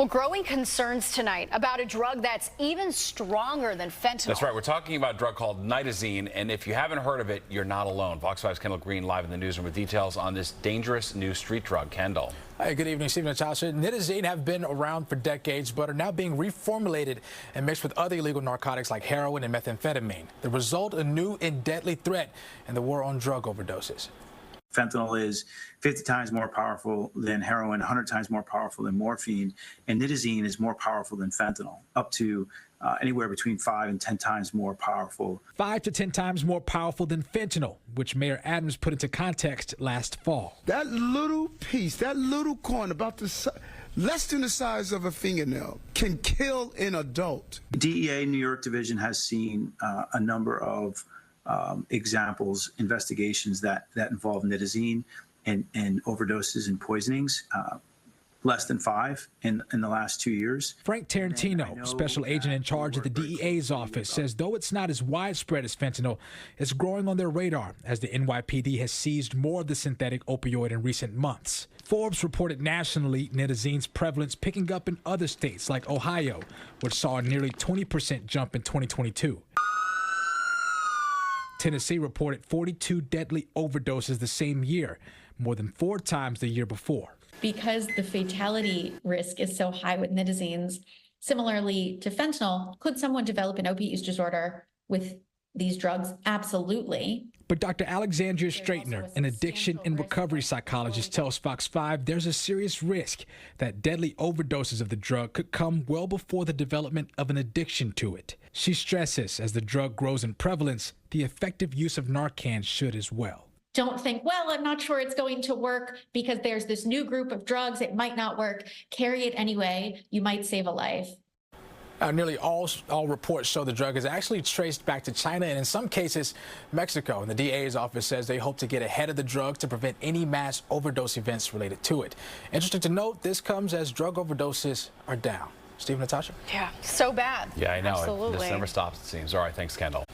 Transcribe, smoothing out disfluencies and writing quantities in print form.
Well, growing concerns tonight about a drug that's even stronger than fentanyl. That's right. We're talking about a drug called nitazene, and if you haven't heard of it, you're not alone. Fox 5's Kendall Green live in the newsroom with details on this dangerous new street drug. Kendall. Hi, good evening, Steve and Natasha. Nitazene have been around for decades, but are now being reformulated and mixed with other illegal narcotics like heroin and methamphetamine. The result, a new and deadly threat in the war on drug overdoses. Fentanyl is 50 times more powerful than heroin, 100 times more powerful than morphine, and nitazene is more powerful than fentanyl, up to anywhere between 5 and 10 times more powerful. 5 to 10 times more powerful than fentanyl, which Mayor Adams put into context last fall. That little piece, that little corn, about the less than the size of a fingernail, can kill an adult. DEA New York Division has seen a number of examples, investigations that involve nitazene and overdoses and poisonings, less than 5 in the last 2 years. Frank Tarantino, special agent in charge of the DEA's office, says though it's not as widespread as fentanyl, it's growing on their radar as the NYPD has seized more of the synthetic opioid in recent months. Forbes reported nationally nitazene's prevalence picking up in other states like Ohio, which saw a nearly 20% jump in 2022. Tennessee reported 42 deadly overdoses the same year, more than 4 times the year before. Because the fatality risk is so high with nitazenes, similarly to fentanyl, could someone develop an opiate use disorder with these drugs? Absolutely. But Dr. Alexandria Straightner, an addiction and recovery psychologist, tells Fox 5 there's a serious risk that deadly overdoses of the drug could come well before the development of an addiction to it. She stresses as the drug grows in prevalence, the effective use of Narcan should as well. Don't think, well, I'm not sure it's going to work because there's this new group of drugs. It might not work. Carry it anyway. You might save a life. Nearly all reports show the drug is actually traced back to China and in some cases Mexico. And the DA's office says they hope to get ahead of the drug to prevent any mass overdose events related to it. Interesting to note, this comes as drug overdoses are down. Steve and Natasha? Yeah, so bad. Yeah, I know. Absolutely. This never stops, it seems. All right, thanks, Kendall.